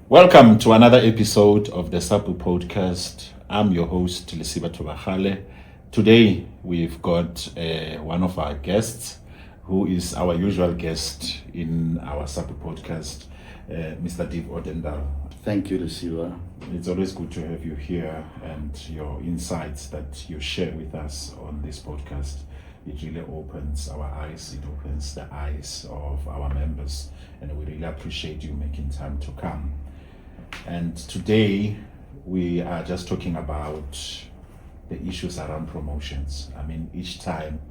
Welcome to another episode of the SAPU podcast. I'm your host, Lesiba Tobachale. Today, we've got one of our guests, who is our usual guest in our SAPU podcast, Mr. Div Odendaal. Thank you, Lesiba. It's always good to have you here and your insights that you share with us on this podcast. It really opens our eyes, it opens the eyes of our members, and we really appreciate you making time to come. And today we are just talking about the issues around promotions. I mean, each time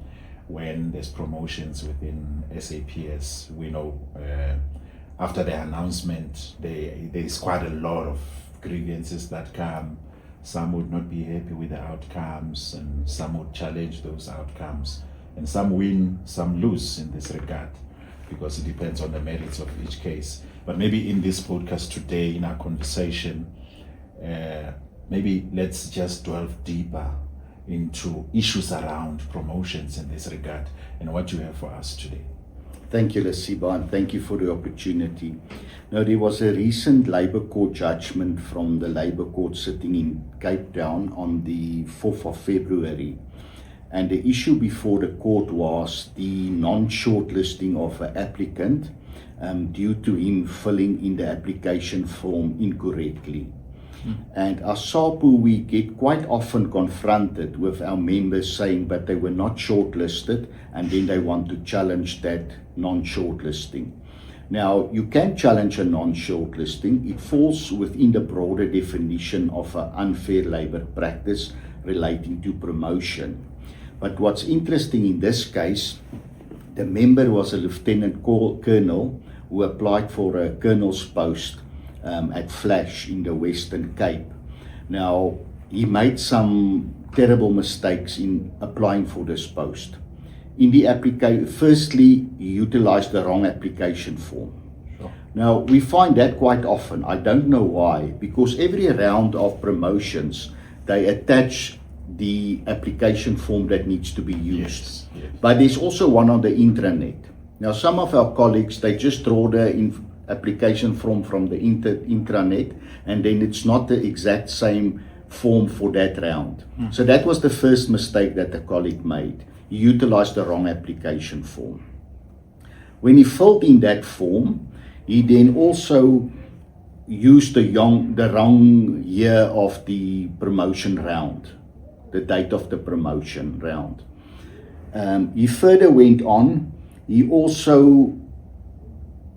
when there's promotions within SAPS, we know after the announcement, there is quite a lot of grievances that come. Some would not be happy with the outcomes, and some would challenge those outcomes, and some win, some lose in this regard, because it depends on the merits of each case. But maybe in this podcast today, in our conversation, maybe let's just delve deeper into issues around promotions in this regard and what you have for us today. Thank you, Lesiba, and thank you for the opportunity. Now, there was a recent Labour Court judgment from the Labour Court sitting in Cape Town on the 4th of February. And the issue before the court was the non-shortlisting of an applicant due to him filling in the application form incorrectly. And as SAPU, we get quite often confronted with our members saying that they were not shortlisted, and then they want to challenge that non-shortlisting. Now, you can challenge a non-shortlisting. It falls within the broader definition of an unfair labour practice relating to promotion. But what's interesting in this case, the member was a lieutenant colonel who applied for a colonel's post at Flash in the Western Cape. Now, he made some terrible mistakes in applying for this post. In the application, firstly, he utilized the wrong application form. Sure. Now, we find that quite often. I don't know why, because every round of promotions, they attach the application form that needs to be used. Yes. But there's also one on the intranet. Now, some of our colleagues, they just draw the application form from the intranet, and then it's not the exact same form for that round. So that was the first mistake that the colleague made. He utilized the wrong application form. When he filled in that form, he then also used the wrong year of the promotion round, the date of the promotion round. He further went on. He also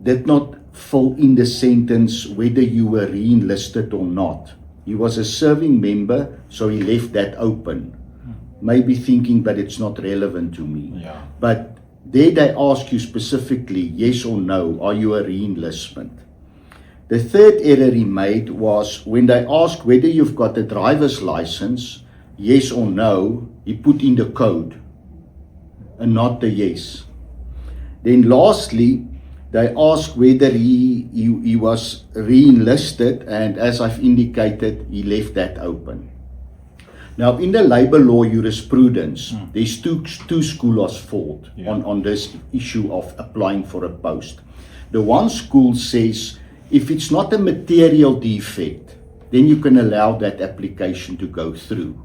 did not fill in the sentence whether you were re-enlisted or not. He was a serving member, so he left that open. Maybe thinking that it's not relevant to me. Yeah. But there they ask you specifically, yes or no, are you a re-enlistment? The third error he made was when they asked whether you've got a driver's license, yes or no, he put in the code and not the yes. Then lastly, they asked whether he was re-enlisted, and as I've indicated, he left that open. Now, in the labour law jurisprudence, there's two schools of thought on this issue of applying for a post. The one school says if it's not a material defect, then you can allow that application to go through.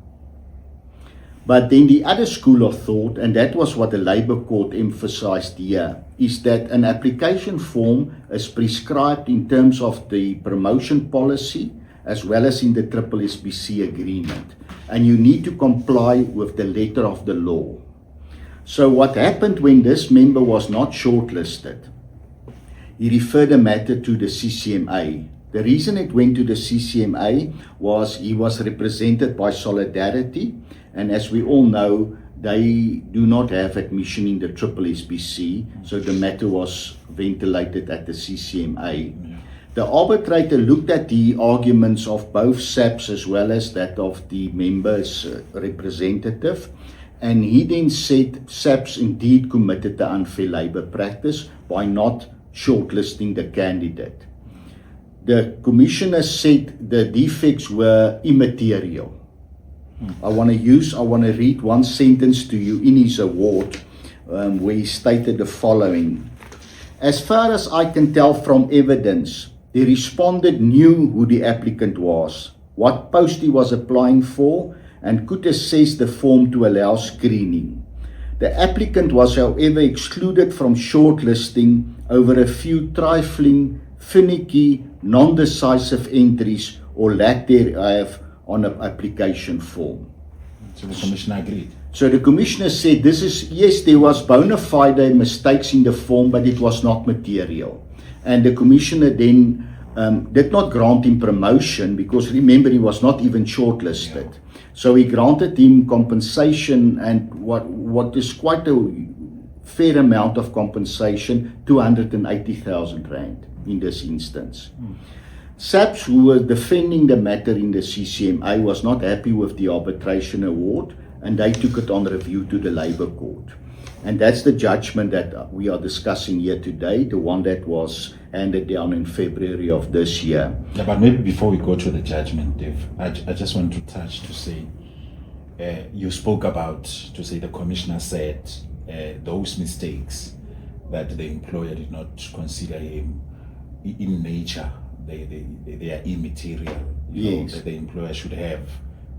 But then the other school of thought, and that was what the Labour Court emphasized here, is that an application form is prescribed in terms of the promotion policy as well as in the SSBC agreement. And you need to comply with the letter of the law. So what happened when this member was not shortlisted? He referred the matter to the CCMA. The reason it went to the CCMA was he was represented by Solidarity, and as we all know, they do not have admission in the SSBC, so the matter was ventilated at the CCMA. Yeah. The arbitrator looked at the arguments of both SAPS as well as that of the member's representative, and he then said SAPS indeed committed the unfair labour practice by not shortlisting the candidate. The commissioner said the defects were immaterial. I want to read one sentence to you in his award where he stated the following. As far as I can tell from evidence, The respondent knew who the applicant was, what post he was applying for, and could assess the form to allow screening. The applicant was, however, excluded from shortlisting over a few trifling, finicky, non-decisive entries or lack thereof on an application form. So the Commissioner agreed. So the Commissioner said yes, there was bona fide mistakes in the form, but it was not material. And the Commissioner then did not grant him promotion because, remember, he was not even shortlisted. Yeah. So he granted him compensation, and what is quite a fair amount of compensation, 280,000 rand in this instance. SAPS, who were defending the matter in the CCMA, was not happy with the arbitration award, and they took it on review to the Labour Court. And that's the judgment that we are discussing here today, the one that was handed down in February of this year. Yeah, but maybe before we go to the judgment, Dave, I just want to touch to say, you spoke about, to say the Commissioner said those mistakes that the employer did not consider him in nature, they are immaterial. Yes. That the employer should have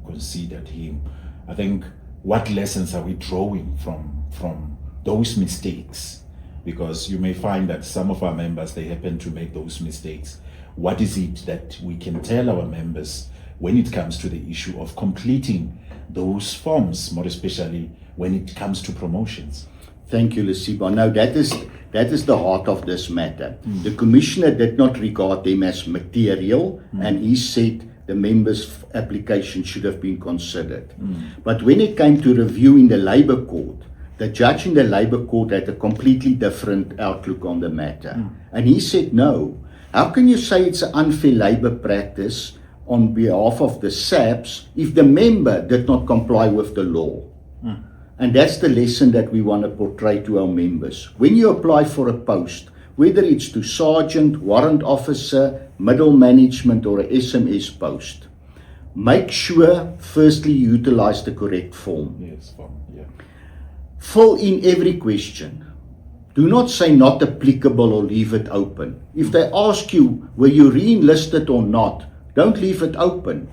considered him. I think, what lessons are we drawing from those mistakes? Because you may find that some of our members, they happen to make those mistakes. What is it that we can tell our members when it comes to the issue of completing those forms, more especially when it comes to promotions? Thank you, Lesiba. Now, that is the heart of this matter. The Commissioner did not regard them as material, and he said the members' application should have been considered. But when it came to review in the Labour Court, the judge in the Labour Court had a completely different outlook on the matter. And he said, no, how can you say it's an unfair labour practice on behalf of the SAPS if the member did not comply with the law? And that's the lesson that we want to portray to our members. When you apply for a post, whether it's to sergeant, warrant officer, middle management, or a SMS post, make sure, firstly, you utilize the correct form. Yes, form, yeah. Fill in every question. Do not say not applicable or leave it open. If they ask you, were you re-enlisted or not, don't leave it open.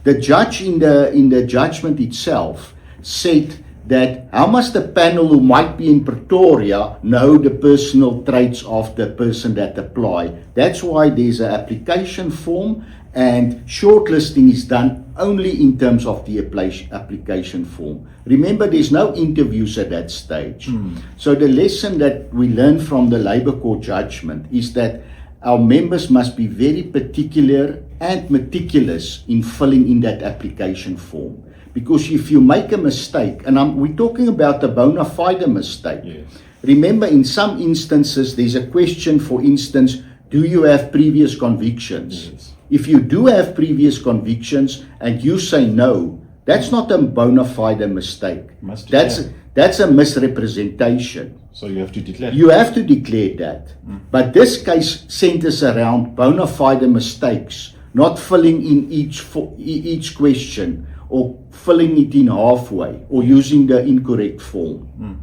The judge in the judgment itself said that how must the panel who might be in Pretoria know the personal traits of the person that apply? That's why there's an application form, and shortlisting is done only in terms of the application form. Remember, there's no interviews at that stage. So the lesson that we learn from the Labour Court judgment is that our members must be very particular and meticulous in filling in that application form. Because if you make a mistake, and we're talking about a bona fide mistake. Yes. Remember, in some instances, there's a question, for instance, do you have previous convictions? Yes. If you do have previous convictions and you say no, that's not a bona fide mistake. That's a misrepresentation. So you have to declare. You have to declare that. But this case centers around bona fide mistakes, not filling in each question, or filling it in halfway, or using the incorrect form.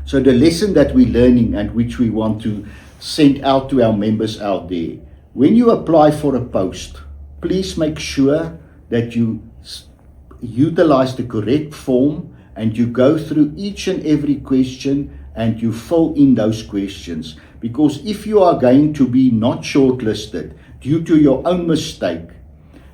So the lesson that we're learning, and which we want to send out to our members out there, when you apply for a post, please make sure that you utilize the correct form, and you go through each and every question and you fill in those questions. Because if you are going to be not shortlisted due to your own mistake,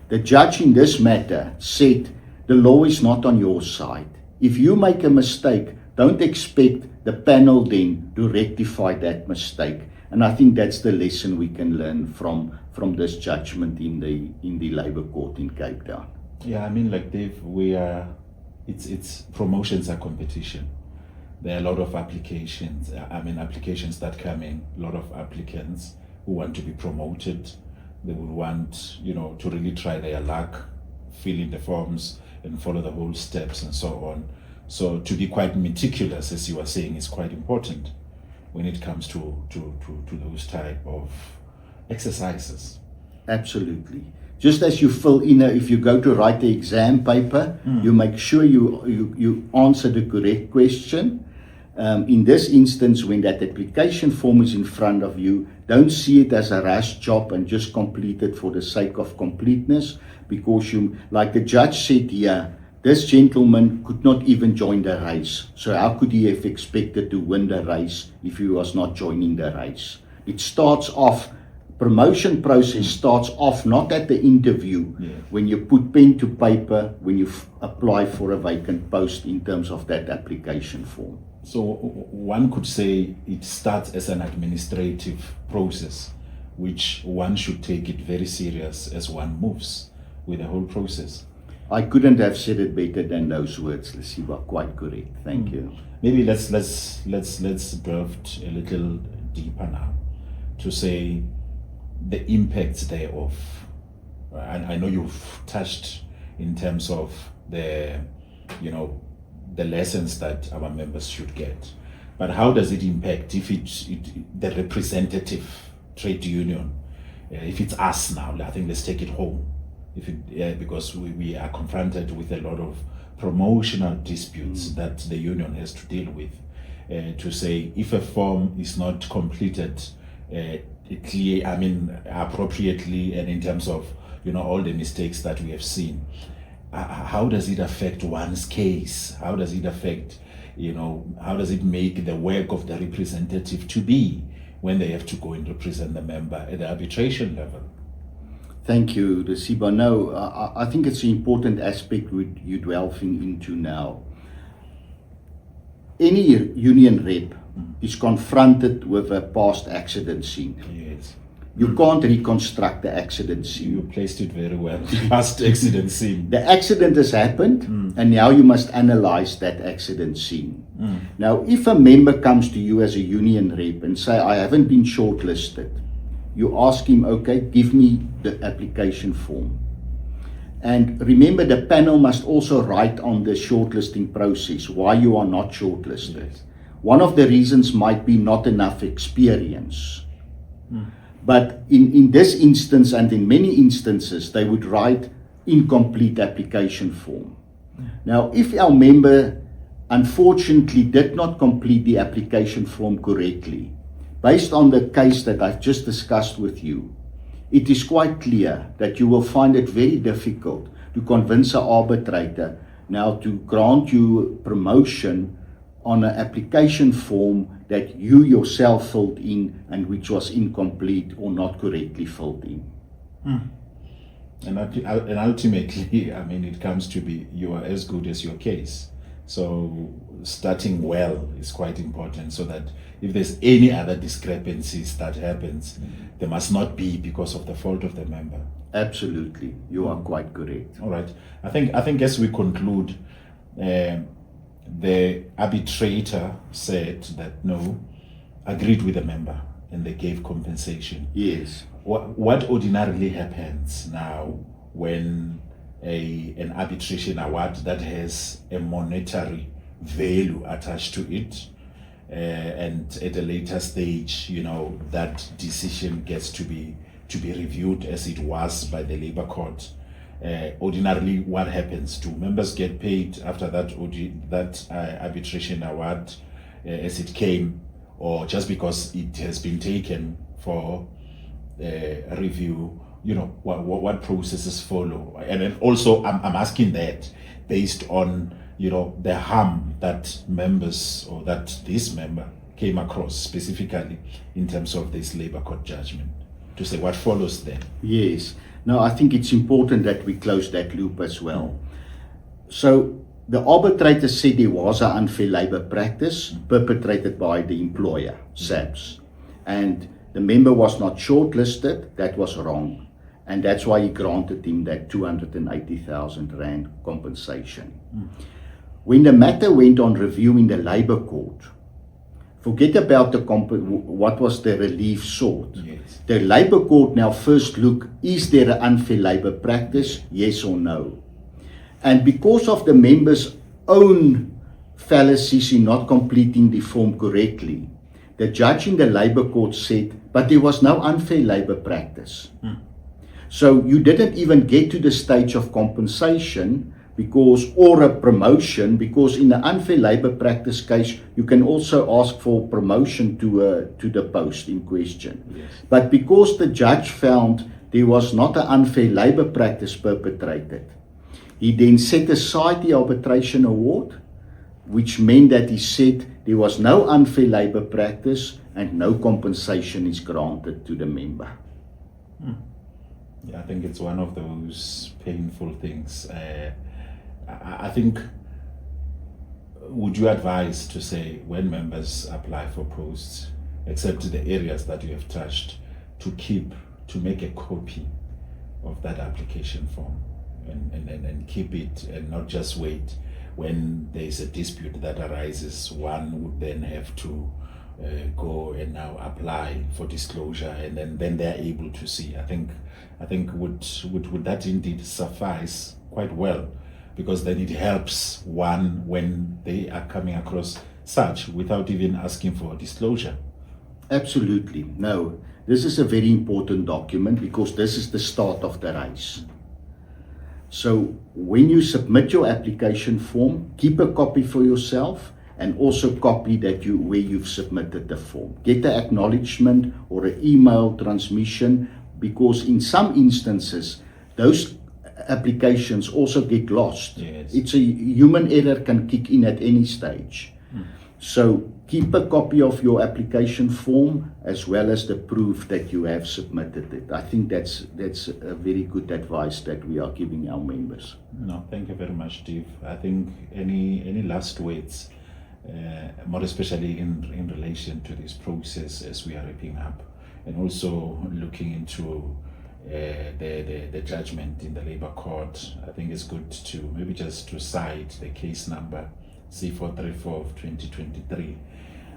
the judge in this matter said the law is not on your side. If you make a mistake, don't expect the panel then to rectify that mistake. And I think that's the lesson we can learn from this judgment in the Labour Court in Cape Town. Yeah, I mean, like Dave, it's promotions are competition. There are a lot of applications. Applications that come in. A lot of applicants who want to be promoted. They would want, to really try their luck, fill in the forms and follow the whole steps and so on. So to be quite meticulous, as you were saying, is quite important when it comes to those type of exercises. Absolutely. Just as you fill in, if you go to write the exam paper, you make sure you answer the correct question. In this instance, when that application form is in front of you, don't see it as a rash job and just complete it for the sake of completeness, because you, like the judge said here, this gentleman could not even join the race. So how could he have expected to win the race if he was not joining the race? It starts off, promotion process starts off not at the interview, when you put pen to paper, when you apply for a vacant post in terms of that application form. So one could say it starts as an administrative process, which one should take it very serious as one moves with the whole process. I couldn't have said it better than those words, Lesiba. Quite correct. Thank you. Maybe let's delve a little deeper now to say the impacts thereof. And I know you've touched in terms of the lessons that our members should get. But how does it impact if the representative trade union, if it's us now, I think let's take it home, because we are confronted with a lot of promotional disputes that the union has to deal with, to say if a form is not completed appropriately, and in terms of all the mistakes that we have seen, how does it affect one's case? How does it affect, how does it make the work of the representative to be when they have to go and represent the member at the arbitration level? Thank you, Lesiba. No, I think it's an important aspect you're delving into now. Any union rep is confronted with a past accident scene. Yes. You can't reconstruct the accident scene. You placed it very well. Past accident scene. The accident has happened, and now you must analyze that accident scene. Now, if a member comes to you as a union rep and say, I haven't been shortlisted, you ask him, okay, give me the application form. And remember, the panel must also write on the shortlisting process why you are not shortlisted. Yes. One of the reasons might be not enough experience. But in this instance and in many instances, they would write incomplete application form. Now, if our member unfortunately did not complete the application form correctly, based on the case that I've just discussed with you, it is quite clear that you will find it very difficult to convince an arbitrator now to grant you promotion on an application form that you yourself filled in and which was incomplete or not correctly filled in. And ultimately, it comes to be you are as good as your case. So starting well is quite important, so that if there's any other discrepancies that happens, there must not be because of the fault of the member. Absolutely, you are quite correct. All right. I think as we conclude, the arbitrator said that no, agreed with the member, and they gave compensation. Yes. What ordinarily happens now when an arbitration award that has a monetary value attached to it, and at a later stage, that decision gets to be reviewed as it was by the labor court? Ordinarily, what happens? Do members get paid after that arbitration award as it came, or just because it has been taken for review? What processes follow? And then also, I'm asking that based on the harm that members or that this member came across specifically in terms of this labor court judgment, to say what follows then. Yes. No, I think it's important that we close that loop as well. So the arbitrator said there was an unfair labor practice perpetrated by the employer, SAPS, and the member was not shortlisted. That was wrong, and that's why he granted him that 280,000 rand compensation. When the matter went on review in the labor court, forget about what was the relief sought. Yes. The labor court now first look, is there an unfair labor practice, yes or no? And because of the member's own fallacies in not completing the form correctly, the judge in the labor court said, but there was no unfair labor practice. So you didn't even get to the stage of compensation or a promotion, because in the unfair labor practice case, you can also ask for promotion to the post in question. Yes. But because the judge found there was not an unfair labor practice perpetrated, he then set aside the arbitration award, which meant that he said there was no unfair labor practice and no compensation is granted to the member. Yeah, I think it's one of those painful things. I think, would you advise to say when members apply for posts, except the areas that you have touched, to make a copy of that application form and keep it, and not just wait when there is a dispute that arises? One would then have to go and now apply for disclosure, and then they're able to see. I think would that indeed suffice quite well, because then it helps one when they are coming across such without even asking for disclosure. Absolutely. No, this is a very important document because this is the start of the race. So when you submit your application form, keep a copy for yourself, and also copy that where you've submitted the form. Get the acknowledgement or an email transmission, because in some instances, those applications also get lost. Yes. It's a human error can kick in at any stage. So keep a copy of your application form as well as the proof that you have submitted it. I think that's a very good advice that we are giving our members. No, thank you very much, Steve. I think any last words, more especially in relation to this process as we are wrapping up, and also looking into the judgment in the Labour Court. I think it's good to maybe just to cite the case number C434 of 2023.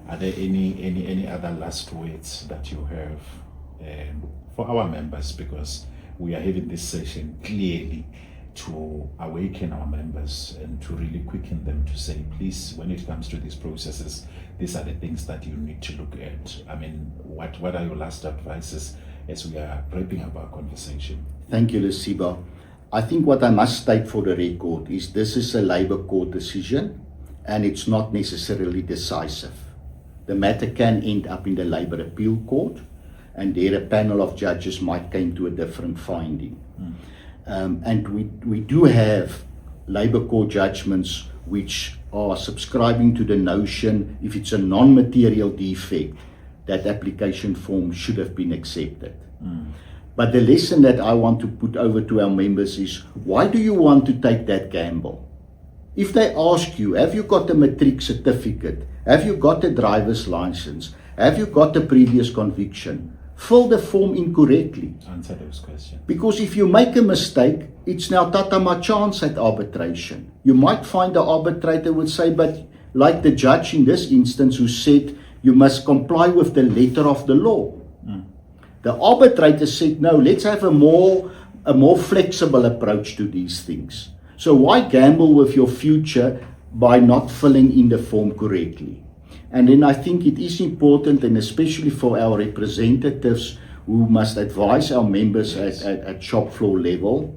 Are there any other last words that you have for our members? Because we are having this session clearly to awaken our members and to really quicken them to say, please, when it comes to these processes, these are the things that you need to look at. I mean, what are your last advices as we are wrapping up our conversation? Thank you, Lesiba. I think what I must state for the record is this is a Labour Court decision, and it's not necessarily decisive. The matter can end up in the Labour Appeal Court, and there a panel of judges might come to a different finding. And we do have Labour Court judgments which are subscribing to the notion, if it's a non-material defect, that application form should have been accepted. But the lesson that I want to put over to our members is, why do you want to take that gamble? If they ask you, have you got a matric certificate? Have you got a driver's license? Have you got a previous conviction? Fill the form incorrectly. Answer those questions. Because if you make a mistake, it's now tata ma chance at arbitration. You might find the arbitrator would say, but like the judge in this instance who said, you must comply with the letter of the law. The arbitrator said, no, let's have a more flexible approach to these things. So why gamble with your future by not filling in the form correctly? And then I think it is important, and especially for our representatives who must advise our members at shop floor level,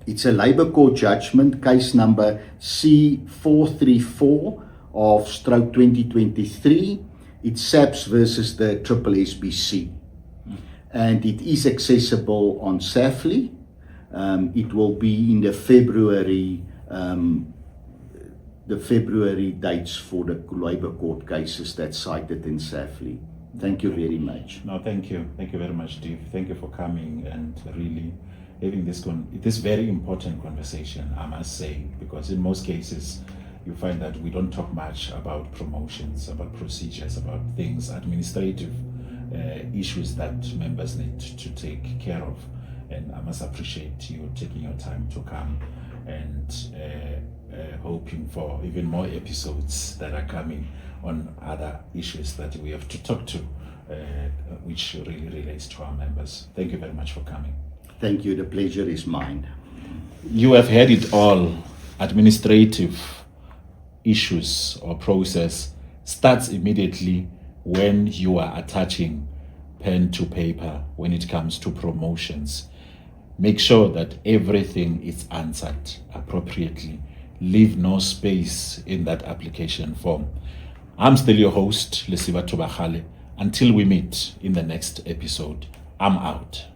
it's a Labour Court judgment, case number C434 of stroke 2023. It's SAPS versus the SSSBC. And it is accessible on SAFLI. It will be in the February dates for the Labour Court cases that's cited in SAFLI. Thank you very much. No, thank you. Thank you very much, Steve. Thank you for coming and really having this very important conversation, I must say, because in most cases, you find that we don't talk much about promotions, about procedures, about things, administrative issues that members need to take care of. And I must appreciate you taking your time to come, and hoping for even more episodes that are coming on other issues that we have to talk to, which really relates to our members. Thank you very much for coming. Thank you. The pleasure is mine. You have heard it all. Administrative issues or process starts immediately when you are attaching pen to paper when it comes to promotions. Make sure that everything is answered appropriately. Leave no space in that application form. I'm still your host, Lesiba Tobagale. Until we meet in the next episode, I'm out.